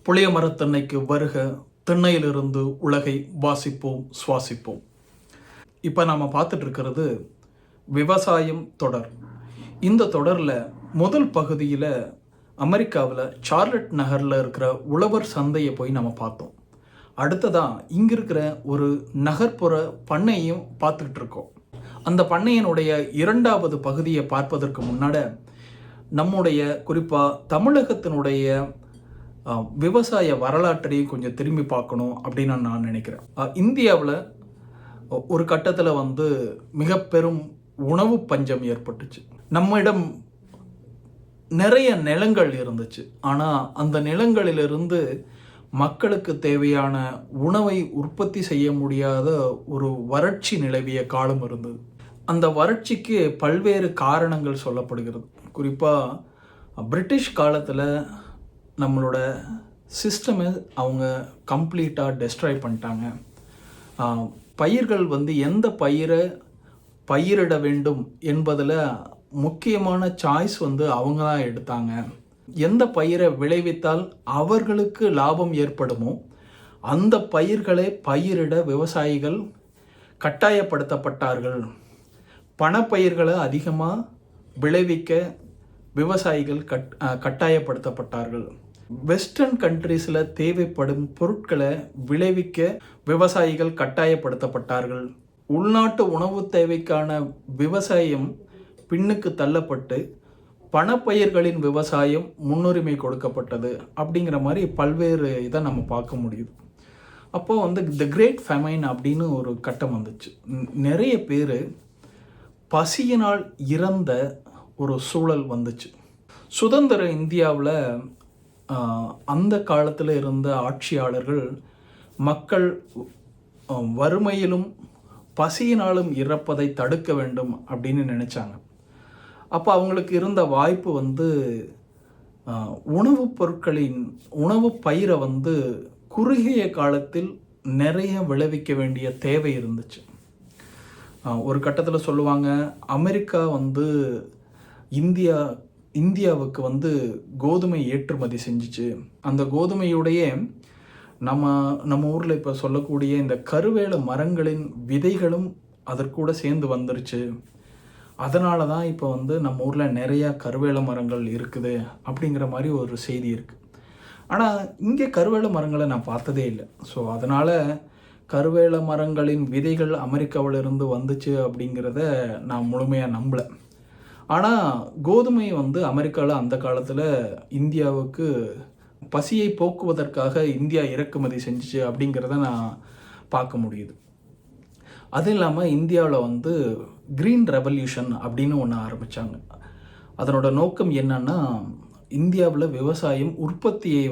புளிய மரத்தன்னைக்கு வருக, திண்ணையிலிருந்து உலகை வாசிப்போம் சுவாசிப்போம். இப்போ நாம் பார்த்துட்டு இருக்கிறது விவசாயம் தொடர். இந்த தொடரில் முதல் பகுதியில் அமெரிக்காவில் சார்லட் நகரில் இருக்கிற உழவர் சந்தையை போய் நம்ம பார்த்தோம். அடுத்ததாக இங்கே இருக்கிற ஒரு நகர்ப்புற பண்ணையும் பார்த்துக்கிட்டு இருக்கோம். அந்த பண்ணையினுடைய இரண்டாவது பகுதியை பார்ப்பதற்கு முன்னாடி நம்முடைய குறிப்பாக தமிழகத்தினுடைய விவசாய வரலாற்றையும் கொஞ்சம் திரும்பி பார்க்கணும் அப்படின்னு நான் நினைக்கிறேன். இந்தியாவில் ஒரு கட்டத்தில் மிக பெரும் உணவு பஞ்சம் ஏற்பட்டுச்சு. நம்மிடம் நிறைய நிலங்கள் இருந்துச்சு, ஆனால் அந்த நிலங்களிலிருந்து மக்களுக்கு தேவையான உணவை உற்பத்தி செய்ய முடியாத ஒரு வறட்சி நிலவிய காலம் இருந்தது. அந்த வறட்சிக்கு பல்வேறு காரணங்கள் சொல்லப்படுகிறது. குறிப்பாக பிரிட்டிஷ் காலத்தில் நம்மளோட சிஸ்டமை அவங்க கம்ப்ளீட்டாக டெஸ்ட்ராய் பண்ணிட்டாங்க. பயிர்கள் எந்த பயிரை பயிரிட வேண்டும் என்பதில் முக்கியமான சாய்ஸ் அவங்க தான் எடுத்தாங்க. எந்த பயிரை விளைவித்தால் அவர்களுக்கு லாபம் ஏற்படுமோ அந்த பயிர்களை பயிரிட விவசாயிகள் கட்டாயப்படுத்தப்பட்டார்கள். பணப்பயிர்களை அதிகமாக விளைவிக்க விவசாயிகள் கட்டாயப்படுத்தப்பட்டார்கள். வெஸ்டர்ன் கண்ட்ரீஸில் தேவைப்படும் பொருட்களை விளைவிக்க விவசாயிகள் கட்டாயப்படுத்தப்பட்டார்கள். உள்நாட்டு உணவு தேவைக்கான விவசாயம் பின்னுக்கு தள்ளப்பட்டு பணப்பயிர்களின் விவசாயம் முன்னுரிமை கொடுக்கப்பட்டது. அப்படிங்கிற மாதிரி பல்வேறு இதை நம்ம பார்க்க முடியுது. அப்போது த கிரேட் ஃபெமைன் அப்படின்னு ஒரு கட்டம் வந்துச்சு. நிறைய பேர் பசியினால் இறந்த ஒரு சூழல் வந்துச்சு. சுதந்திர இந்தியாவில் அந்த காலத்தில் இருந்த ஆட்சியாளர்கள் மக்கள் வறுமையிலும் பசியினாலும் இறப்பதை தடுக்க வேண்டும் அப்படின்னு நினச்சாங்க. அப்போ அவங்களுக்கு இருந்த வாய்ப்பு உணவுப் பொருட்களின் உணவு பயிரை குறுகிய காலத்தில் நிறைய விளைவிக்க வேண்டிய தேவை இருந்துச்சு. ஒரு கட்டத்தில் சொல்லுவாங்க, அமெரிக்கா இந்தியாவுக்கு கோதுமை ஏற்றுமதி செஞ்சிச்சு. அந்த கோதுமையுடைய நம்ம ஊரில் இப்போ சொல்லக்கூடிய இந்த கருவேல மரங்களின் விதைகளும் அதற்கூட சேர்ந்து வந்துருச்சு. அதனால தான் இப்போ நம்ம ஊரில் நிறையா கருவேல மரங்கள் இருக்குது அப்படிங்கிற மாதிரி ஒரு செய்தி இருக்குது. ஆனால் இங்கே கருவேல மரங்களை நான் பார்த்ததே இல்லை. ஸோ அதனால் கருவேல மரங்களின் விதைகள் அமெரிக்காவிலிருந்து வந்துச்சு அப்படிங்கிறத நான் முழுமையாக நம்பலை. ஆனால் கோதுமை அமெரிக்காவில் அந்த காலத்தில் இந்தியாவுக்கு பசியை போக்குவதற்காக இந்தியா இறக்குமதி செஞ்சிச்சு அப்படிங்கிறத நான் பார்க்க முடியுது. அது இல்லாமல் இந்தியாவில் க்ரீன் ரெவல்யூஷன் அப்படின்னு ஒன்று ஆரம்பித்தாங்க. அதனோட நோக்கம் என்னன்னா, இந்தியாவில் விவசாயம் உற்பத்தியை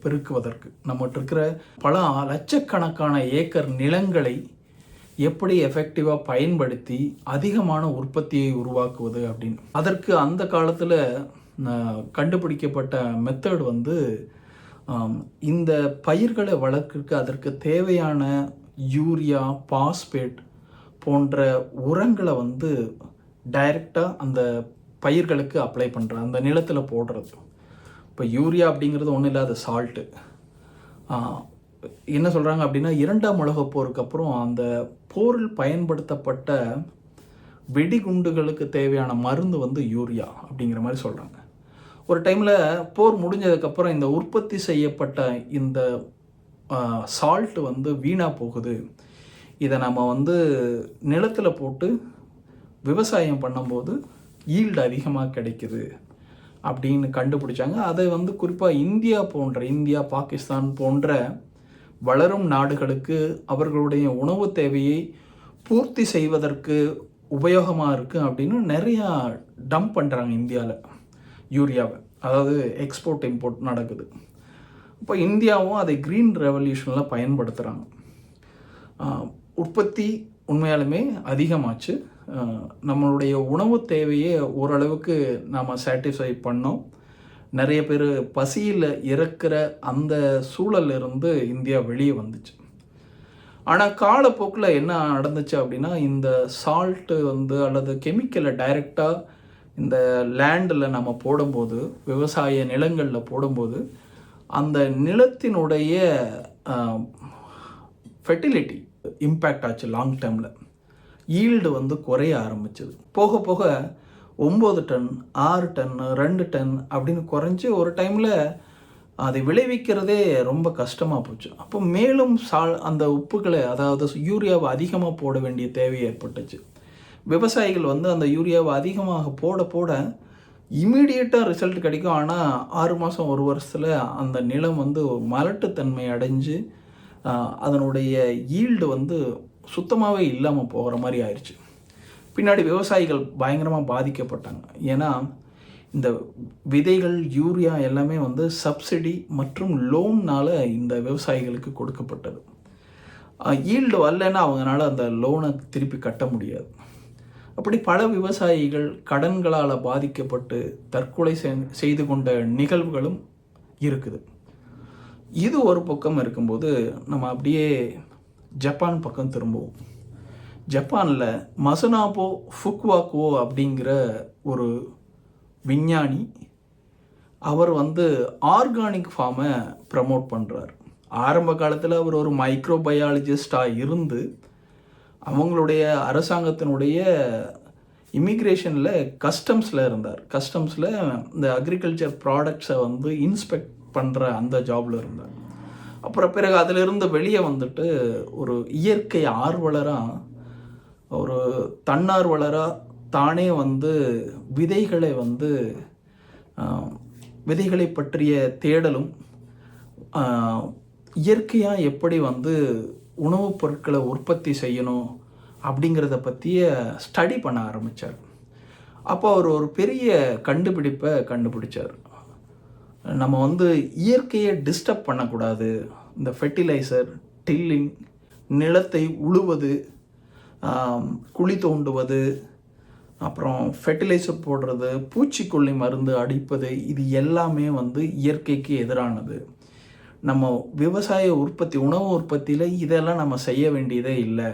பெருக்குவதற்கு நம்மகிட்ட இருக்கிற பல லட்சக்கணக்கான ஏக்கர் நிலங்களை எப்படி எஃபெக்டிவாக பயன்படுத்தி அதிகமான உற்பத்தியை உருவாக்குவது அப்படின்னு. அதற்கு அந்த காலத்தில் கண்டுபிடிக்கப்பட்ட மெத்தட் இந்த பயிர்களை வளர்க்க அதற்கு தேவையான யூரியா, பாஸ்பேட் போன்ற உரங்களை டைரெக்டாக அந்த பயிர்களுக்கு அப்ளை பண்ணுற அந்த நிலத்தில் போடுறது. இப்போ யூரியா அப்படிங்கிறது ஒன்றும் இல்லை, அது சால்ட்டு. என்ன சொல்கிறாங்க அப்படின்னா, இரண்டாம் உலகப் போருக்கு அப்புறம் அந்த போரில் பயன்படுத்தப்பட்ட வெடிகுண்டுகளுக்கு தேவையான மருந்து யூரியா அப்படிங்கிற மாதிரி சொல்கிறாங்க. ஒரு டைமில் போர் முடிஞ்சதுக்கப்புறம் இந்த உற்பத்தி செய்யப்பட்ட இந்த சால்ட்டு வீணாக போகுது. இதை நம்ம நிலத்தில் போட்டு விவசாயம் பண்ணும்போது ஈல்டு அதிகமாக கிடைக்குது அப்படின்னு கண்டுபிடிச்சாங்க. அதை குறிப்பாக இந்தியா, பாகிஸ்தான் போன்ற வளரும் நாடுகளுக்கு அவர்களுடைய உணவு தேவையை பூர்த்தி செய்வதற்கு உபயோகமாக இருக்குது அப்படின்னு நிறையா டம்ப் பண்ணுறாங்க இந்தியாவில் யூரியாவை. அதாவது எக்ஸ்போர்ட் இம்போர்ட் நடக்குது. இப்போ இந்தியாவும் அதை க்ரீன் ரெவல்யூஷனில் பயன்படுத்துகிறாங்க. உற்பத்தி உண்மையாலுமே அதிகமாச்சு. நம்மளுடைய உணவு தேவையை ஓரளவுக்கு நாம் சாட்டிஸ்ஃபை பண்ணோம். நிறைய பேர் பசியில் இறக்கிற அந்த சூழலிருந்து இந்தியா வெளியே வந்துச்சு. ஆனால் காலப்போக்கில் என்ன நடந்துச்சு அப்படின்னா, இந்த சால்ட்டு அல்லது கெமிக்கலை டைரெக்டாக இந்த லேண்டில் நம்ம போடும்போது, விவசாய நிலங்களில் போடும்போது அந்த நிலத்தினுடைய ஃபெர்டிலிட்டி இம்பேக்ட் ஆச்சு. லாங் டேர்மில் ஈல்டு வந்து குறைய ஆரம்பிச்சது. போக போக 9 டன் 6 டன் 2 டன் அப்படின்னு குறைஞ்சி ஒரு டைமில் அதை விளைவிக்கிறதே ரொம்ப கஷ்டமாக போச்சு. அப்போ மேலும் அந்த உப்புகளை, அதாவது யூரியாவை அதிகமாக போட வேண்டிய தேவை ஏற்பட்டுச்சு. விவசாயிகள் வந்து அந்த யூரியாவை அதிகமாக போட போட இமீடியட்டாக ரிசல்ட் கிடைக்கும். ஆனால் 6 மாதம் 1 வருஷத்தில் அந்த நிலம் வந்து மலட்டுத்தன்மை அடைஞ்சு அதனுடைய ஈல்டு வந்து சுத்தமாகவே இல்லாமல் போகிற மாதிரி ஆயிடுச்சு. பின்னாடி விவசாயிகள் பயங்கரமாக பாதிக்கப்பட்டாங்க. ஏன்னா இந்த விதைகள், யூரியா எல்லாமே வந்து சப்சிடி மற்றும் லோன்னால் இந்த விவசாயிகளுக்கு கொடுக்கப்பட்டது. ஈல்டு வரலைன்னா அவங்களால அந்த லோனை திருப்பி கட்ட முடியாது. அப்படி பல விவசாயிகள் கடன்களால் பாதிக்கப்பட்டு தற்கொலை செய்து கொண்ட நிகழ்வுகளும் இருக்குது. இது ஒரு பக்கம் இருக்கும்போது நம்ம அப்படியே ஜப்பான் பக்கம் திரும்புவோம். ஜப்பானில் மசுனாபோ ஃபுக்குவாக்குவோ அப்படிங்கிற ஒரு விஞ்ஞானி, அவர் வந்து ஆர்கானிக் ஃபார்மை ப்ரமோட் பண்ணுறார். ஆரம்ப காலத்தில் அவர் ஒரு மைக்ரோபயாலஜிஸ்டாக இருந்து அவங்களுடைய அரசாங்கத்தினுடைய இமிக்ரேஷனில் கஸ்டம்ஸில் இருந்தார். கஸ்டம்ஸில் இந்த அக்ரிகல்ச்சர் ப்ராடக்ட்ஸை வந்து இன்ஸ்பெக்ட் பண்ணுற அந்த ஜாபில் இருந்தார். அப்புறம் பிறகு அதிலிருந்து வெளியே வந்துட்டு ஒரு இயற்கை ஆர்வலராக, ஒரு தன்னார்வலராக தானே வந்து விதைகளை பற்றிய தேடலும், இயற்கையாக எப்படி வந்து உணவுப் பொருட்களை உற்பத்தி செய்யணும் அப்படிங்கிறத பற்றிய ஸ்டடி பண்ண ஆரம்பித்தார். அப்போ அவர் ஒரு பெரிய கண்டுபிடிப்பை கண்டுபிடிச்சார். நம்ம வந்து இயற்கையை டிஸ்டர்ப் பண்ணக்கூடாது. இந்த ஃபெர்டிலைசர், டில்லிங், நிலத்தை உழுவது, குழி தோண்டுவது, அப்புறம் ஃபெர்டிலைசர் போடுறது, பூச்சிக்கொல்லி மருந்து அடிப்பது, இது எல்லாமே வந்து இயற்கைக்கு எதிரானது. நம்ம விவசாய உற்பத்தி, உணவு உற்பத்தியில் இதெல்லாம் நம்ம செய்ய வேண்டியதே இல்லை.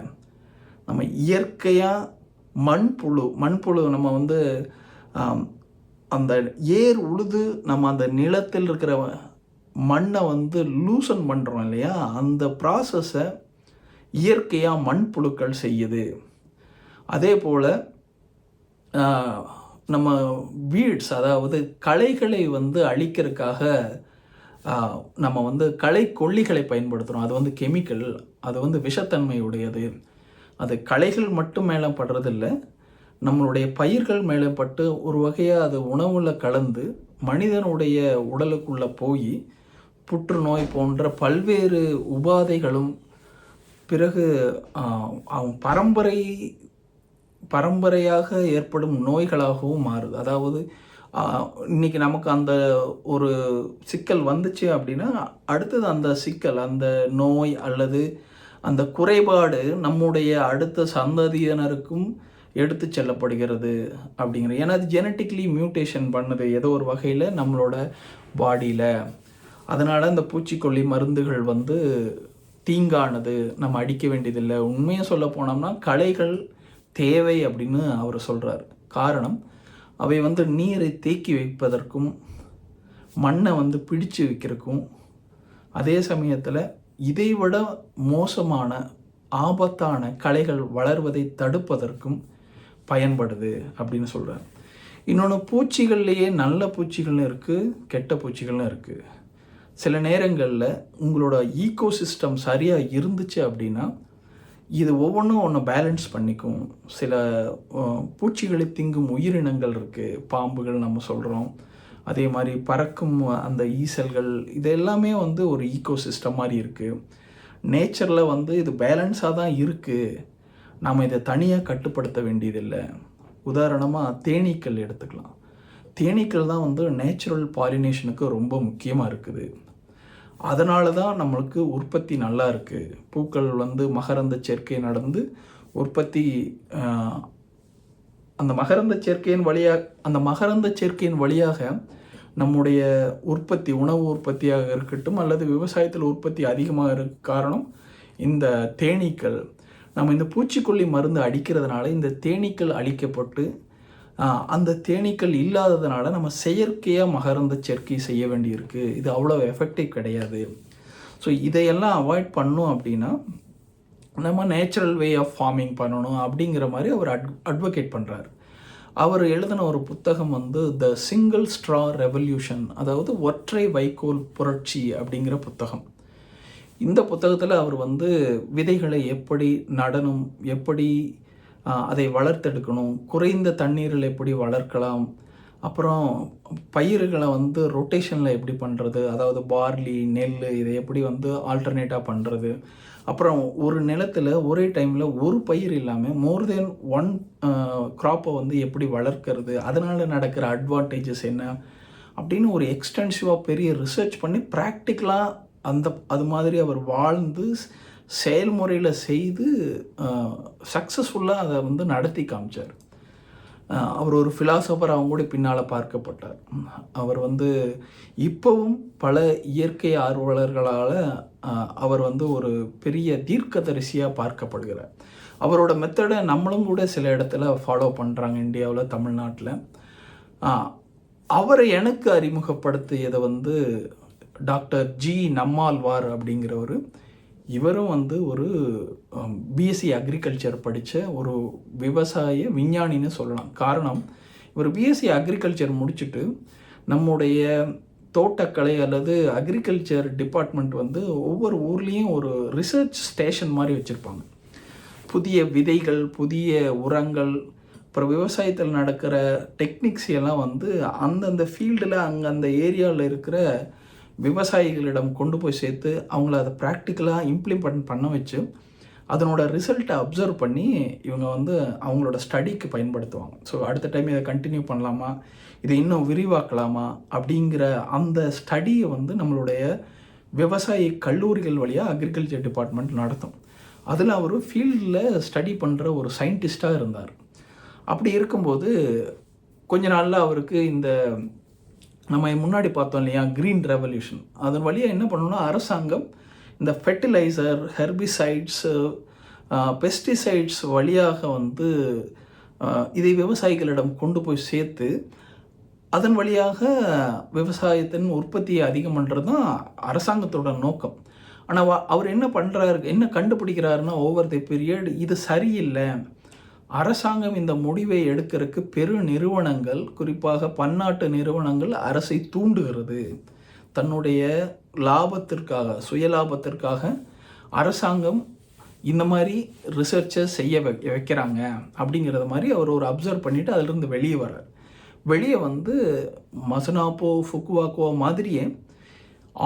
நம்ம இயற்கையாக மண்புழு நம்ம வந்து அந்த ஏர் உழுது நம்ம அந்த நிலத்தில் இருக்கிற மண்ணை வந்து லூசன் பண்ணுறோம் இல்லையா, அந்த ப்ராசஸை இயற்கையாக மண்புழுக்கள் செய்யுது. அதே போல் நம்ம வீட்ஸ், அதாவது களைகளை வந்து அழிக்கிறதுக்காக நம்ம வந்து களை கொல்லிகளை பயன்படுத்துகிறோம். அது வந்து கெமிக்கல், அது வந்து விஷத்தன்மையுடையது. அது களைகள் மட்டும் மேலே படுறதில்ல, நம்மளுடைய பயிர்கள் மேலே பட்டு ஒரு வகையாக அது உணவில் கலந்து மனிதனுடைய உடலுக்குள்ளே போய் புற்றுநோய் போன்ற பல்வேறு உபாதைகளும், பிறகு அவன் பரம்பரையாக ஏற்படும் நோய்களாகவும் மாறுது. அதாவது இன்றைக்கி நமக்கு அந்த ஒரு சிக்கல் வந்துச்சு அப்படின்னா அடுத்தது அந்த சிக்கல், அந்த நோய் அல்லது அந்த குறைபாடு நம்முடைய அடுத்த சந்ததியினருக்கும் எடுத்து செல்லப்படுகிறது அப்படிங்கிற. ஏன்னா அது ஜெனட்டிக்லி மியூட்டேஷன் பண்ணுது ஏதோ ஒரு வகையில் நம்மளோட பாடியில். அதனால் அந்த பூச்சிக்கொல்லி மருந்துகள் வந்து தீங்கானது, நம்ம அடிக்க வேண்டியதில்லை. உண்மையாக சொல்ல போனோம்னா களைகள் தேவை அப்படின்னு அவர் சொல்கிறார். காரணம், அவை வந்து நீரை தேக்கி வைப்பதற்கும் மண்ணை வந்து பிடிச்சு வைக்கிறதுக்கும், அதே சமயத்தில் இதைவிட மோசமான ஆபத்தான களைகள் வளர்வதை தடுப்பதற்கும் பயன்படுது அப்படின்னு சொல்கிறார். இன்னொன்று, பூச்சிகள்லேயே நல்ல பூச்சிகள்னு இருக்குது, கெட்ட பூச்சிகள்னு இருக்குது. சில நேரங்களில் உங்களோட ஈகோசிஸ்டம் சரியாக இருந்துச்சு அப்படின்னா இது ஒவ்வொன்றும் ஒன்று பேலன்ஸ் பண்ணிக்கும். சில பூச்சிகளை திங்கும் உயிரினங்கள் இருக்குது, பாம்புகள் நம்ம சொல்கிறோம். அதே மாதிரி பறக்கும் அந்த ஈசல்கள், இது எல்லாமே வந்து ஒரு ஈகோசிஸ்டம் மாதிரி இருக்குது. நேச்சரில் வந்து இது பேலன்ஸாக தான் இருக்குது. நாம் இதை தனியாக கட்டுப்படுத்த வேண்டியதில்லை. உதாரணமாக தேனீக்கள் எடுத்துக்கலாம். தேனீக்கள் தான் வந்து நேச்சுரல் பாலினேஷனுக்கு ரொம்ப முக்கியமாக இருக்குது. அதனால தான் நம்மளுக்கு உற்பத்தி நல்லா இருக்குது. பூக்கள் வந்து மகரந்த சேர்க்கை நடந்து உற்பத்தி, அந்த மகரந்த சேர்க்கையின் வழியாக நம்முடைய உற்பத்தி, உணவு உற்பத்தியாக இருக்கட்டும் அல்லது விவசாயத்தில் உற்பத்தி அதிகமாக இருக்க காரணம் இந்த தேனீக்கள். நம்ம இந்த பூச்சிக்கொல்லி மருந்து அடிக்கிறதுனால இந்த தேனீக்கள் அழிக்கப்பட்டு அந்த தேனீக்கள் இல்லாததுனால நம்ம செயற்கையாக மகரந்த சேர்க்கை செய்ய வேண்டியிருக்கு. இது அவ்வளோ எஃபெக்டிவ் கிடையாது. ஸோ இதையெல்லாம் அவாய்ட் பண்ணோம் அப்படின்னா நம்ம நேச்சுரல் வே ஆஃப் ஃபார்மிங் பண்ணணும் அப்படிங்கிற மாதிரி அவர் அட்வொகேட் பண்ணுறாரு. அவர் எழுதின ஒரு புத்தகம் வந்து த சிங்கிள் ஸ்ட்ரா ரெவல்யூஷன், அதாவது ஒற்றை வைக்கோல் புரட்சி அப்படிங்கிற புத்தகம். இந்த புத்தகத்தில் அவர் வந்து விதைகளை எப்படி நடணும், எப்படி அதை வளர்த்தெடுக்கணும், குறைந்த தண்ணீரில் எப்படி வளர்க்கலாம், அப்புறம் பயிர்களை வந்து ரொட்டேஷனில் எப்படி பண்ணுறது, அதாவது பார்லி, நெல் இதை எப்படி வந்து ஆல்டர்னேட்டாக பண்ணுறது, அப்புறம் ஒரு நிலத்தில் ஒரே டைமில் ஒரு பயிர் இல்லாமல் மோர் தென் ஒன் க்ராப்பை வந்து எப்படி வளர்க்கறது, அதனால் நடக்கிற அட்வான்டேஜஸ் என்ன அப்படின்னு ஒரு எக்ஸ்டென்சிவாக பெரிய ரிசர்ச் பண்ணி ப்ராக்டிக்கலாக அது மாதிரி அவர் வாழ்ந்து செயல்முறையில் செய்து சக்ஸஸ்ஃபுல்லாக அதை வந்து நடத்தி காமிச்சார். அவர் ஒரு ஃபிலாசபர், அவங்க கூட பின்னால் பார்க்கப்பட்டார். அவர் வந்து இப்போவும் பல இயற்கை ஆர்வலர்களால் அவர் வந்து ஒரு பெரிய தீர்க்கதரிசியாக பார்க்கப்படுகிறார். அவரோட மெத்தடை நம்மளும் கூட சில இடத்துல ஃபாலோ பண்ணுறாங்க இந்தியாவில், தமிழ்நாட்டில். அவரை எனக்கு அறிமுகப்படுத்தியதை வந்து டாக்டர் ஜி நம்மாழ்வார் அப்படிங்கிறவர். இவரும் வந்து ஒரு பிஎஸ்சி அக்ரிகல்ச்சர் படித்த ஒரு விவசாய விஞ்ஞானின்னு சொல்லலாம். காரணம், இவர் பிஎஸ்சி அக்ரிகல்ச்சர் முடிச்சுட்டு நம்முடைய தோட்டக்கலை அல்லது அக்ரிகல்ச்சர் டிபார்ட்மெண்ட் வந்து ஒவ்வொரு ஊர்லேயும் ஒரு ரிசர்ச் ஸ்டேஷன் மாதிரி வச்சுருப்பாங்க. புதிய விதைகள், புதிய உரங்கள், அப்புறம் விவசாயத்தில் நடக்கிற டெக்னிக்ஸ் எல்லாம் வந்து அந்தந்த ஃபீல்டில் அந்த ஏரியாவில் இருக்கிற விவசாயிகளிடம் கொண்டு போய் சேர்த்து அவங்கள அதை ப்ராக்டிக்கலாக இம்ப்ளிமெண்ட் பண்ண வச்சு அதனோட ரிசல்ட்டை அப்சர்வ் பண்ணி இவங்க வந்து அவங்களோட ஸ்டடிக்கு பயன்படுத்துவாங்க. ஸோ அடுத்த டைம் இதை கண்டினியூ பண்ணலாமா, இதை இன்னும் விரிவாக்கலாமா அப்படிங்கிற அந்த ஸ்டடியை வந்து நம்மளுடைய விவசாய கல்லூரிகள் வழியாக அக்ரிகல்ச்சர் டிபார்ட்மெண்ட் நடத்தும். அதில் அவர் ஃபீல்டில் ஸ்டடி பண்ணுற ஒரு சயின்டிஸ்டாக இருந்தார். அப்படி இருக்கும்போது கொஞ்ச நாளில் அவருக்கு இந்த நம்ம முன்னாடி பார்த்தோம் இல்லையா க்ரீன் ரெவல்யூஷன், அதன் வழியாக என்ன பண்ணணும்னா அரசாங்கம் இந்த ஃபெர்டிலைசர், ஹெர்பிசைட்ஸு, பெஸ்டிசைட்ஸ் வழியாக வந்து இதை விவசாயிகளிடம் கொண்டு போய் சேர்த்து அதன் வழியாக விவசாயத்தின் உற்பத்தியை அதிகம் பண்ணுறது தான் அரசாங்கத்தோட நோக்கம். ஆனால் அவர் என்ன பண்ணுறாரு, என்ன கண்டுபிடிக்கிறாருன்னா ஓவர் தி பீரியட் இது சரியில்லை, அரசாங்கம் இந்த முடிவை எடுக்கிறதுக்கு பெரு நிறுவனங்கள், குறிப்பாக பன்னாட்டு நிறுவனங்கள் அரசை தூண்டுகிறது. தன்னுடைய லாபத்திற்காக, சுயலாபத்திற்காக அரசாங்கம் இந்த மாதிரி ரிசர்ச்சை செய்ய வைக்கிறாங்க அப்படிங்கிறத மாதிரி அவர் ஒரு அப்சர்வ் பண்ணிவிட்டு அதிலிருந்து வெளியே வர்றார். வெளியே வந்து மசனாப்போ, ஃபுக்குவாக்கோ மாதிரியே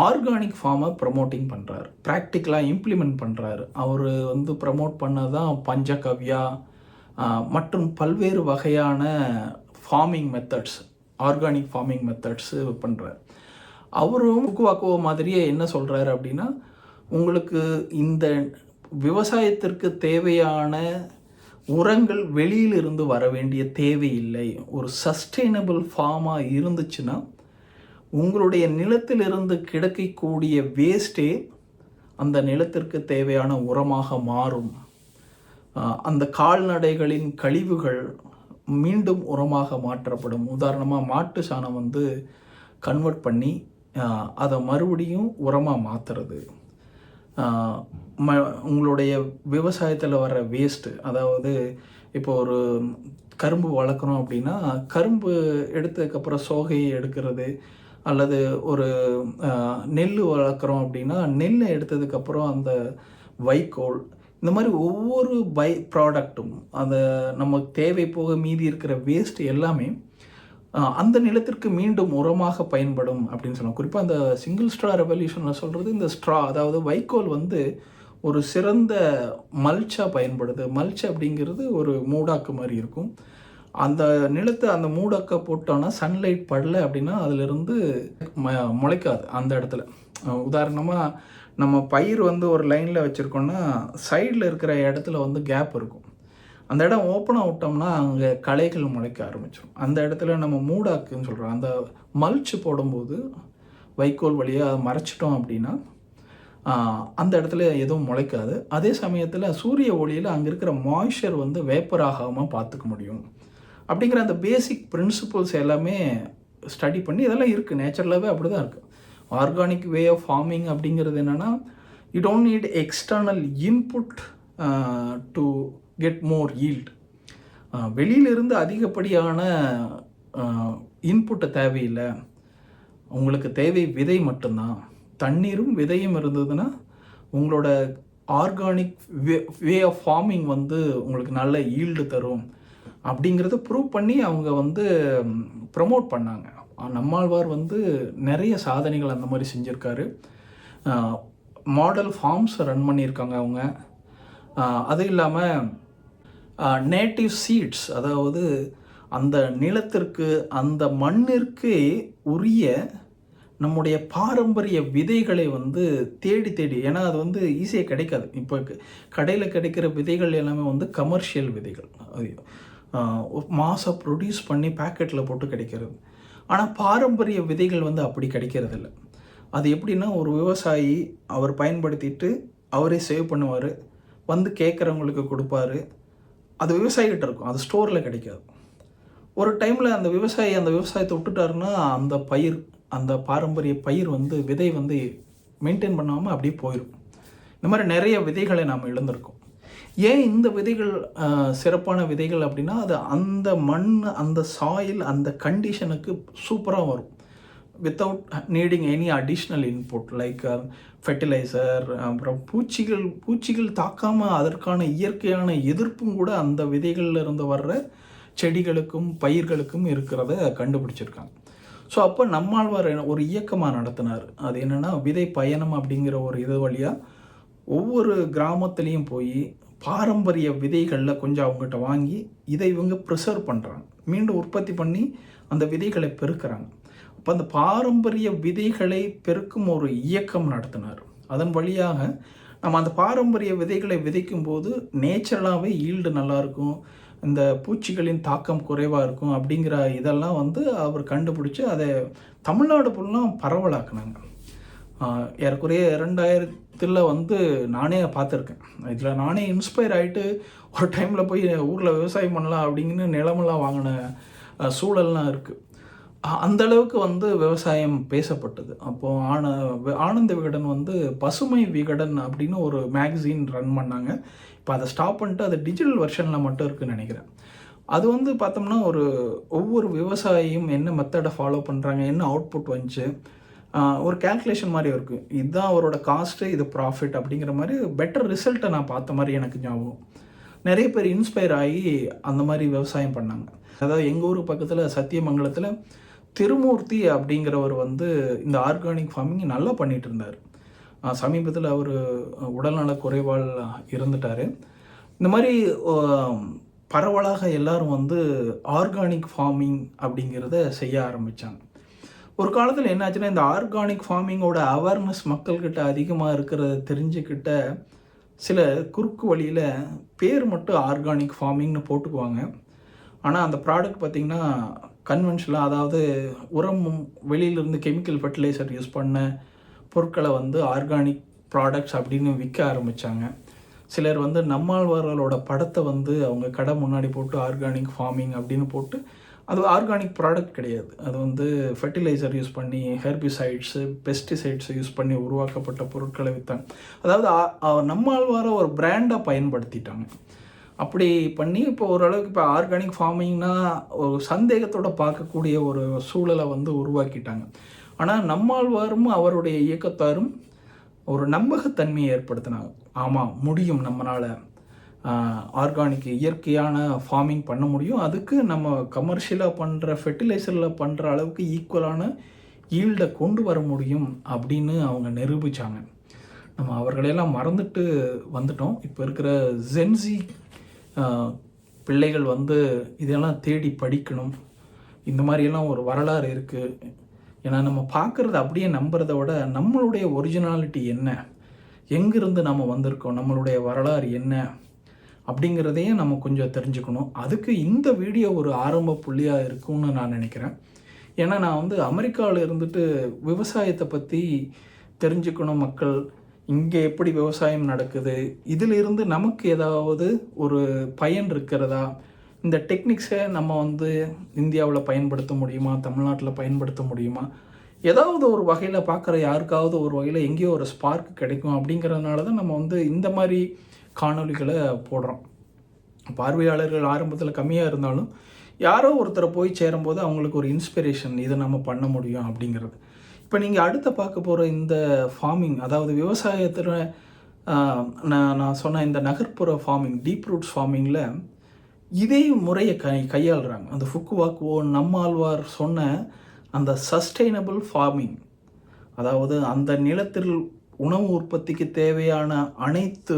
ஆர்கானிக் ஃபார்மை ப்ரமோட்டிங் பண்ணுறாரு, ப்ராக்டிக்கலாக இம்ப்ளிமெண்ட் பண்ணுறாரு. அவர் வந்து ப்ரமோட் பண்ணதான் பஞ்சகவ்யா மற்றும் பல்வேறு வகையான farming methods, organic farming methods பண்ணுறார். அவரும் ஃபுக்குவாக்கோ மாதிரியே என்ன சொல்கிறாரு அப்படின்னா, உங்களுக்கு இந்த விவசாயத்திற்கு தேவையான உரங்கள் வெளியிலிருந்து வர வேண்டிய தேவையில்லை. ஒரு சஸ்டெயினபிள் ஃபார்மாக இருந்துச்சுன்னா உங்களுடைய நிலத்திலிருந்து கிடைக்கக்கூடிய வேஸ்ட்டே அந்த நிலத்திற்கு தேவையான உரமாக மாறும். அந்த கால்நடைகளின் கழிவுகள் மீண்டும் உரமாக மாற்றப்படும். உதாரணமாக மாட்டு சாணம் வந்து கன்வெர்ட் பண்ணி அதை மறுபடியும் உரமாக மாற்றுறது. உங்களுடைய விவசாயத்தில் வர்ற வேஸ்ட்டு, அதாவது இப்போ ஒரு கரும்பு வளர்க்குறோம் அப்படின்னா கரும்பு எடுத்ததுக்கப்புறம் சோகையை எடுக்கிறது, அல்லது ஒரு நெல் வளர்க்குறோம் அப்படின்னா நெல்லை எடுத்ததுக்கப்புறம் அந்த வைக்கோல், இந்த மாதிரி ஒவ்வொரு பை ப்ராடக்ட்டும் அந்த நமக்கு தேவை போக மீதி இருக்கிற வேஸ்ட் எல்லாமே அந்த நிலத்திற்கு மீண்டும் உரமாக பயன்படும் அப்படின்னு சொன்னோம். குறிப்பாக அந்த சிங்கிள் ஸ்ட்ரா ரெவல்யூஷனில் சொல்கிறது இந்த ஸ்ட்ரா, அதாவது வைக்கோல் வந்து ஒரு சிறந்த மல்ச்சாக பயன்படுது. மல்ச் அப்படிங்கிறது ஒரு மூடாக்கு மாதிரி இருக்கும். அந்த நிலத்தை அந்த மூடாக்க போட்டோன்னா சன்லைட் படலை அப்படின்னா அதிலிருந்து முளைக்காது அந்த இடத்துல. உதாரணமாக நம்ம பயிர் வந்து ஒரு லைனில் வச்சுருக்கோன்னா சைடில் இருக்கிற இடத்துல வந்து கேப் இருக்கும். அந்த இடம் ஓப்பனாக விட்டோம்னா அங்கே களைகள் முளைக்க ஆரம்பிச்சிடும். அந்த இடத்துல நம்ம மூடாக்குன்னு சொல்கிறோம். அந்த மல்ச்சு போடும்போது வைக்கோல் வழியாக அதை மறைச்சிட்டோம் அப்படின்னா அந்த இடத்துல எதுவும் முளைக்காது. அதே சமயத்தில் சூரிய ஒளியில் அங்கே இருக்கிற மாய்ஸ்சர் வந்து வேப்பர் ஆகாமல் பார்த்துக்க முடியும். அப்படிங்கிற அந்த பேசிக் பிரின்சிபல்ஸ் எல்லாமே ஸ்டடி பண்ணி இதெல்லாம் இருக்குது. நேச்சுரலாகவே அப்படி தான் இருக்குது. ஆர்கானிக் வே ஆஃப் ஃபார்மிங் அப்படிங்கிறது என்னென்னா, you don't need external input to get more yield. வெளியிலிருந்து அதிகப்படியான இன்புட்டை தேவையில்லை. உங்களுக்கு தேவை விதை மட்டும்தான். தண்ணீரும் விதையும் இருந்ததுன்னா உங்களோட ஆர்கானிக் வே ஆஃப் ஃபார்மிங் வந்து உங்களுக்கு நல்ல ஈல்டு தரும் அப்படிங்கிறத ப்ரூவ் பண்ணி அவங்க வந்து ப்ரமோட் பண்ணாங்க. நம்மாழ்வார் வந்து நிறைய சாதனைகள் அந்த மாதிரி செஞ்சுருக்காரு. மாடல் ஃபார்ம்ஸ் ரன் பண்ணியிருக்காங்க அவங்க. அது இல்லாமல் நேட்டிவ் சீட்ஸ், அதாவது அந்த நிலத்திற்கு அந்த மண்ணிற்கு உரிய நம்முடைய பாரம்பரிய விதைகளை வந்து தேடி தேடி, ஏன்னா அது வந்து ஈஸியாக கிடைக்காது. இப்போ கடையில் கிடைக்கிற விதைகள் எல்லாமே வந்து கமர்ஷியல் விதைகள், மாதம் ப்ரொடியூஸ் பண்ணி பேக்கெட்டில் போட்டு கிடைக்கிறது. ஆனால் பாரம்பரிய விதைகள் வந்து அப்படி கிடைக்கிறதில்ல. அது எப்படின்னா, ஒரு விவசாயி அவர் பயன்படுத்திட்டு அவரே சேவ் பண்ணுவார், வந்து கேட்குறவங்களுக்கு கொடுப்பாரு. அது விவசாயிகிட்ட இருக்கும், அது ஸ்டோரில் கிடைக்காது. ஒரு டைமில் அந்த விவசாயி அந்த விவசாயத்தை விட்டுட்டாருன்னா அந்த பயிர், அந்த பாரம்பரிய பயிர் வந்து விதை வந்து மெயின்டைன் பண்ணாமல் அப்படியே போயிடும். இந்த மாதிரி நிறைய விதைகளை நாம் இழந்திருக்கோம். ஏன் இந்த விதைகள் சிறப்பான விதைகள் அப்படின்னா, அது அந்த மண், அந்த சாயில், அந்த கண்டிஷனுக்கு சூப்பராக வரும் without needing any additional input like fertiliser. அப்புறம் பூச்சிகள் தாக்காமல் அதற்கான இயற்கையான எதிர்ப்பும் கூட அந்த விதைகளில் இருந்து வர்ற செடிகளுக்கும் பயிர்களுக்கும் இருக்கிறத கண்டுபிடிச்சிருக்காங்க. ஸோ அப்போ நம்மாழ்வார் ஒரு இயக்கமாக நடத்தினார். அது என்னென்னா, விதை பயணம் அப்படிங்கிற ஒரு இது வழியாக ஒவ்வொரு கிராமத்துலேயும் போய் பாரம்பரிய விதைகளில் கொஞ்சம் அவங்ககிட்ட வாங்கி இதை இவங்க ப்ரிசர்வ் பண்ணுறாங்க, மீண்டும் உற்பத்தி பண்ணி அந்த விதைகளை பெருக்கிறாங்க. அப்போ அந்த பாரம்பரிய விதைகளை பெருக்கும் ஒரு இயக்கம் நடத்தினார். அதன் வழியாக நம்ம அந்த பாரம்பரிய விதைகளை விதைக்கும் போது நேச்சுரலாகவே ஈல்டு நல்லாயிருக்கும், இந்த பூச்சிகளின் தாக்கம் குறைவாக இருக்கும் அப்படிங்கிற இதெல்லாம் வந்து அவர் கண்டுபிடிச்சி அதை தமிழ்நாடு ஃபுல்லாக பரவலாக்குனாங்க. ஏறக்குறைய 2000 வந்து நானே பார்த்துருக்கேன். இதில் நானே இன்ஸ்பயர் ஆகிட்டு ஒரு டைமில் போய் ஊரில் விவசாயம் பண்ணலாம் அப்படிங்கின்னு நிலமெல்லாம் வாங்கின சூழல்லாம் இருக்குது. அந்தளவுக்கு வந்து விவசாயம் பேசப்பட்டது. அப்போது ஆனந்த விகடன் வந்து பசுமை விகடன் அப்படின்னு ஒரு மேகசின் ரன் பண்ணாங்க. இப்போ அதை ஸ்டாப் பண்ணிட்டு அது டிஜிட்டல் வெர்ஷனில் மட்டும் இருக்குதுன்னு நினைக்கிறேன். அது வந்து பார்த்தோம்னா ஒவ்வொரு விவசாயியும் என்ன மெத்தடை ஃபாலோ பண்ணுறாங்க, என்ன அவுட்புட் வந்துச்சு, ஒரு கேல்குலேஷன் மாதிரி இருக்குது. இதுதான் அவரோட காஸ்ட்டு, இது ப்ராஃபிட் அப்படிங்கிற மாதிரி பெட்டர் ரிசல்ட்டை நான் பார்த்த மாதிரி எனக்கு ஞாபகம். நிறைய பேர் இன்ஸ்பயர் ஆகி அந்த மாதிரி விவசாயம் பண்ணாங்க. அதாவது எங்கள் ஊர் பக்கத்தில் சத்தியமங்கலத்தில் திருமூர்த்தி அப்படிங்கிறவர் வந்து இந்த ஆர்கானிக் ஃபார்மிங் நல்லா பண்ணிகிட்டு இருந்தார். சமீபத்தில் அவர் உடல்நல குறைவால் இருந்துட்டார். இந்த மாதிரி பரவலாக எல்லாரும் வந்து ஆர்கானிக் ஃபார்மிங் அப்படிங்கிறத செய்ய ஆரம்பித்தாங்க. ஒரு காலத்தில் என்னாச்சுன்னா, இந்த ஆர்கானிக் ஃபார்மிங்கோட அவேர்னஸ் மக்கள்கிட்ட அதிகமாக இருக்கிறத தெரிஞ்சுக்கிட்ட சில குறுக்கு வழியில் பேர் மட்டும் ஆர்கானிக் ஃபார்மிங்னு போட்டுக்குவாங்க. ஆனால் அந்த ப்ராடக்ட் பார்த்திங்கன்னா கன்வென்ஷனலாக, அதாவது உரமும் வெளியிலேருந்து கெமிக்கல் ஃபெர்டிலைசர் யூஸ் பண்ண பொருட்களை வந்து ஆர்கானிக் ப்ராடக்ட்ஸ் அப்படின்னு விற்க ஆரம்பித்தாங்க. சிலர் வந்து நம்மாழ்வார்களோட படத்தை வந்து அவங்க கடை முன்னாடி போட்டு ஆர்கானிக் ஃபார்மிங் அப்படின்னு போட்டு, அது ஆர்கானிக் ப்ராடக்ட் கிடையாது, அது வந்து ஃபெர்டிலைசர் யூஸ் பண்ணி ஹெர்பிசைட்ஸு பெஸ்டிசைட்ஸை யூஸ் பண்ணி உருவாக்கப்பட்ட பொருட்களை விற்றாங்க. அதாவது நம்மாழ்வாரை ஒரு பிராண்டாக பயன்படுத்திட்டாங்க. அப்படி பண்ணி இப்போ ஓரளவுக்கு இப்போ ஆர்கானிக் ஃபார்மிங்னா ஒரு சந்தேகத்தோடு பார்க்கக்கூடிய ஒரு சூழலை வந்து உருவாக்கிட்டாங்க. ஆனால் நம்மாழ்வாரும் அவருடைய இயக்கத்தாரும் ஒரு நம்பகத்தன்மையை ஏற்படுத்தினாங்க. ஆமாம், முடியும், நம்மளால் ஆர்கானிக் இயற்கையான ஃபார்மிங் பண்ண முடியும், அதுக்கு நம்ம கமர்ஷியலாக பண்ணுற ஃபெர்டிலைசரில் பண்ணுற அளவுக்கு ஈக்குவலான ஈல்டை கொண்டு வர முடியும் அப்படின்னு அவங்க நிரூபித்தாங்க. நம்ம அவர்களையெல்லாம் மறந்துட்டு வந்துட்டோம். இப்போ இருக்கிற ஜென்சி பிள்ளைகள் வந்து இதெல்லாம் தேடி படிக்கணும். இந்த மாதிரியெல்லாம் ஒரு வரலாறு இருக்குது. ஏன்னா நம்ம பார்க்குறது அப்படியே நம்புறத விட நம்மளுடைய ஒரிஜினாலிட்டி என்ன, எங்கேருந்து நம்ம வந்திருக்கோம், நம்மளுடைய வரலாறு என்ன அப்படிங்கிறதையே நம்ம கொஞ்சம் தெரிஞ்சுக்கணும். அதுக்கு இந்த வீடியோ ஒரு ஆரம்ப புள்ளியாக இருக்கும்னு நான் நினைக்கிறேன். ஏன்னா நான் வந்து அமெரிக்காவில் இருந்துட்டு விவசாயத்தை பற்றி தெரிஞ்சுக்கணும், மக்கள் இங்கே எப்படி விவசாயம் நடக்குது, இதிலிருந்து நமக்கு ஏதாவது ஒரு பயன் இருக்கிறதா, இந்த டெக்னிக்ஸை நம்ம வந்து இந்தியாவில் பயன்படுத்த முடியுமா, தமிழ்நாட்டில் பயன்படுத்த முடியுமா, ஏதாவது ஒரு வகையில் பார்க்குற யாருக்காவது ஒரு வகையில் எங்கேயோ ஒரு ஸ்பார்க் கிடைக்கும் அப்படிங்கிறதுனால தான் நம்ம வந்து இந்த மாதிரி காணொளிகளை போடுறோம். பார்வையாளர்கள் ஆரம்பத்தில் கம்மியாக இருந்தாலும் யாரோ ஒருத்தரை போய் சேரும்போது அவங்களுக்கு ஒரு இன்ஸ்பிரேஷன், இதை நம்ம பண்ண முடியும் அப்படிங்கிறது. இப்போ நீங்கள் அடுத்த பார்க்க போகிற இந்த ஃபார்மிங், அதாவது விவசாயத்தில் நான் சொன்ன இந்த நகர்ப்புற ஃபார்மிங், டீப் ரூட்ஸ் ஃபார்மிங்கில் இதே முறையை கையாளுறாங்க. அந்த ஃபுக்குவாக்குவோ நம்மாழ்வார் சொன்ன அந்த சஸ்டைனபிள் ஃபார்மிங், அதாவது அந்த நிலத்தில் உணவு உற்பத்திக்கு தேவையான அனைத்து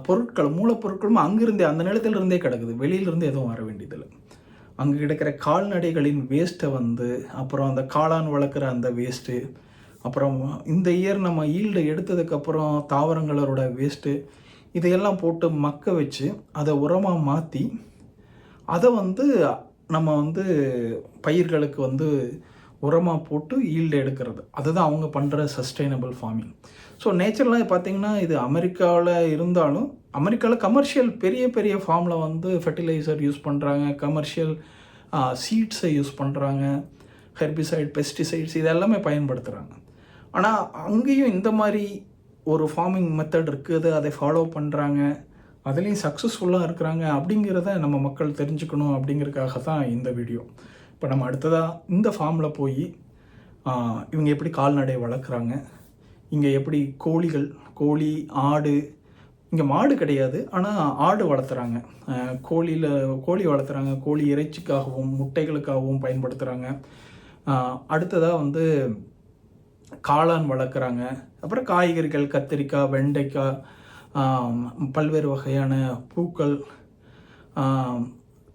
பொருட்களும், மூலப்பொருட்களும் அங்கிருந்தே, அந்த நிலத்திலிருந்தே கிடக்குது, வெளியிலிருந்து எதுவும் வர வேண்டியதில்லை. அங்கே கிடைக்கிற கால்நடைகளின் வேஸ்ட்டை வந்து, அப்புறம் அந்த காளான் வளர்க்குற அந்த வேஸ்ட்டு, அப்புறம் இந்த இயர் நம்ம ஈல்டு எடுத்ததுக்கப்புறம் தாவரங்களோட வேஸ்ட்டு, இதையெல்லாம் போட்டு மக்க வச்சு அதை உரமாக மாற்றி அதை வந்து நம்ம வந்து பயிர்களுக்கு வந்து உரமாக போட்டு ஈல்டு எடுக்கிறது. அதுதான் அவங்க பண்ணுற சஸ்டைனபிள் ஃபார்மிங். ஸோ நேச்சுரலாக பார்த்திங்கன்னா இது அமெரிக்காவில் இருந்தாலும், அமெரிக்காவில் கமர்ஷியல் பெரிய பெரிய ஃபார்மில் வந்து ஃபெர்டிலைசர் யூஸ் பண்ணுறாங்க, கமர்ஷியல் சீட்ஸை யூஸ் பண்ணுறாங்க, ஹெர்பிசைட், பெஸ்டிசைட்ஸ் இது எல்லாமே பயன்படுத்துகிறாங்க. ஆனால் அங்கேயும் இந்த மாதிரி ஒரு ஃபார்மிங் மெத்தட் இருக்குது, அதை ஃபாலோ பண்ணுறாங்க, அதுலேயும் சக்ஸஸ்ஃபுல்லாக இருக்கிறாங்க அப்படிங்கிறத நம்ம மக்கள் தெரிஞ்சுக்கணும் அப்படிங்கிறதுக்காக தான் இந்த வீடியோ. இப்போ நம்ம அடுத்ததாக இந்த ஃபார்மில் போய் இவங்க எப்படி கால்நடை வளர்க்குறாங்க, இங்கே எப்படி கோழிகள், கோழி, ஆடு, இங்கே மாடு கிடையாது ஆனால் ஆடு வளர்த்துறாங்க, கோழி வளர்த்துறாங்க, கோழி இறைச்சிக்காகவும் முட்டைகளுக்காகவும் பயன்படுத்துகிறாங்க. அடுத்ததாக வந்து காளான் வளர்க்குறாங்க. அப்புறம் காய்கறிகள், கத்திரிக்காய், வெண்டைக்காய், பல்வேறு வகையான பூக்கள்,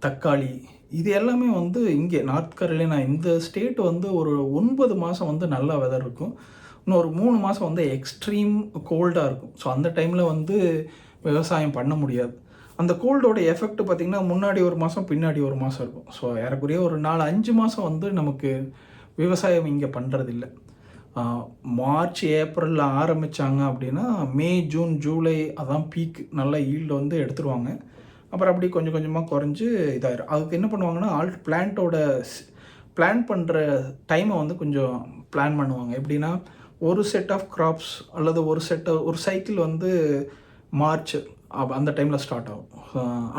தக்காளி, இது எல்லாமே வந்து இங்கே நார்த் கரோலினா இந்த ஸ்டேட் வந்து ஒரு 9 மாதம் வந்து நல்லா வெதர் இருக்கும், இன்னும் ஒரு 3 மாதம் வந்து எக்ஸ்ட்ரீம் கோல்டாக இருக்கும். ஸோ அந்த டைமில் வந்து விவசாயம் பண்ண முடியாது. அந்த கோல்டோட எஃபெக்ட் பார்த்திங்கன்னா முன்னாடி ஒரு மாதம் பின்னாடி ஒரு மாதம் இருக்கும். ஸோ ஏறக்குறைய ஒரு 4-5 மாதம் வந்து நமக்கு விவசாயம் இங்கே பண்ணுறதில்ல. மார்ச் ஏப்ரலில் ஆரம்பித்தாங்க அப்படின்னா மே, ஜூன், ஜூலை அதான் பீக், நல்லா ஈல்டு வந்து எடுத்துருவாங்க. அப்புறம் அப்படி கொஞ்சம் கொஞ்சமாக குறைஞ்சி இதாகிடும். அதுக்கு என்ன பண்ணுவாங்கன்னா பிளான்ட்டோட பிளான் பண்ணுற டைமை வந்து கொஞ்சம் பிளான் பண்ணுவாங்க. எப்படின்னா ஒரு செட் ஆஃப் கிராப்ஸ் அல்லது ஒரு சைக்கிள் வந்து மார்ச் அந்த டைமில் ஸ்டார்ட் ஆகும்.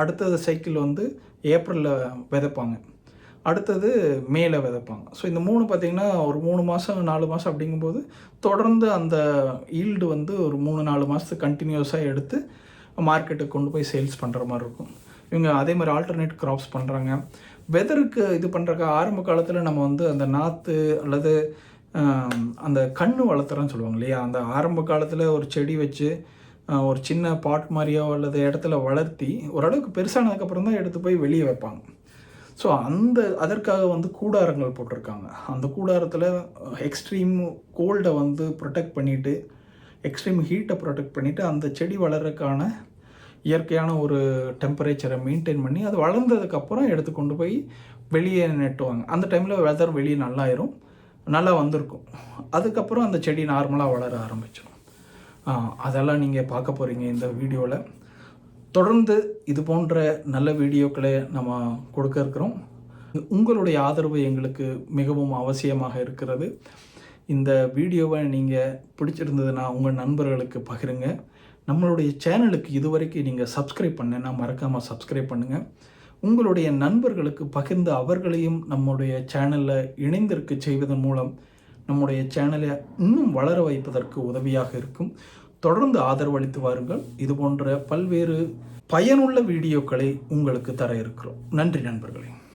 அடுத்தது சைக்கிள் வந்து ஏப்ரலில் விதைப்பாங்க, அடுத்தது மேல விதைப்பாங்க. ஸோ இந்த 3 பார்த்திங்கன்னா ஒரு 3 மாதம் 4 மாதம் அப்படிங்கும்போது தொடர்ந்து அந்த ஈல்டு வந்து ஒரு 3-4 மாதத்துக்கு கண்டினியூஸாக எடுத்து மார்க்கெட்டுக்கு கொண்டு போய் சேல்ஸ் பண்ணுற மாதிரி இருக்கும். இவங்க அதே மாதிரி ஆல்டர்னேட் கிராப்ஸ் பண்ணுறாங்க. வெதருக்கு இது பண்ணுறக்க ஆரம்ப காலத்தில் நம்ம வந்து அந்த நாற்று அல்லது அந்த கன்று வளர்த்துறோன்னு சொல்லுவாங்க இல்லையா, அந்த ஆரம்ப காலத்தில் ஒரு செடி வச்சு ஒரு சின்ன பாட் மாதிரியோ அல்லது இடத்துல வளர்த்தி ஓரளவுக்கு பெருசானதுக்கப்புறம் தான் எடுத்து போய் வெளியே வைப்பாங்க. ஸோ அதற்காக வந்து கூடாரங்கள் போட்டிருக்காங்க. அந்த கூடாரத்தில் எக்ஸ்ட்ரீம் கோல்டை வந்து ப்ரொடெக்ட் பண்ணிவிட்டு, எக்ஸ்ட்ரீம் ஹீட்டை ப்ரொடெக்ட் பண்ணிவிட்டு அந்த செடி வளர்கிறதுக்கான இயற்கையான ஒரு டெம்பரேச்சரை மெயின்டைன் பண்ணி அது வளர்ந்ததுக்கப்புறம் எடுத்து கொண்டு போய் வெளியே நெட்டுவாங்க. அந்த டைமில் வெதர் வெளியே நல்லா வந்திருக்கும். அதுக்கப்புறம் அந்த செடி நார்மலாக வளர ஆரம்பிச்சிடும். அதெல்லாம் நீங்கள் பார்க்க போகிறீங்க இந்த வீடியோவில். தொடர்ந்து இது போன்ற நல்ல வீடியோக்களை நம்ம கொடுக்க இருக்கிறோம். உங்களுடைய ஆதரவு எங்களுக்கு மிகவும் அவசியமாக இருக்கிறது. இந்த வீடியோவை நீங்கள் பிடிச்சிருந்ததுன்னா உங்கள் நண்பர்களுக்கு பகிருங்க. நம்மளுடைய சேனலுக்கு இதுவரைக்கும் நீங்கள் சப்ஸ்கிரைப் பண்ணேன்னா மறக்காமல் சப்ஸ்கிரைப் பண்ணுங்கள். உங்களுடைய நண்பர்களுக்கு பகிர்ந்து அவர்களையும் நம்முடைய சேனலில் இணைந்திருக்க செய்வதன் மூலம் நம்முடைய சேனலை இன்னும் வளர வைப்பதற்கு உதவியாக இருக்கும். தொடர்ந்து ஆதரவளித்து வாருங்கள். இது போன்ற பல்வேறு பயனுள்ள வீடியோக்களை உங்களுக்கு தர இருக்கிறோம். நன்றி நண்பர்களே.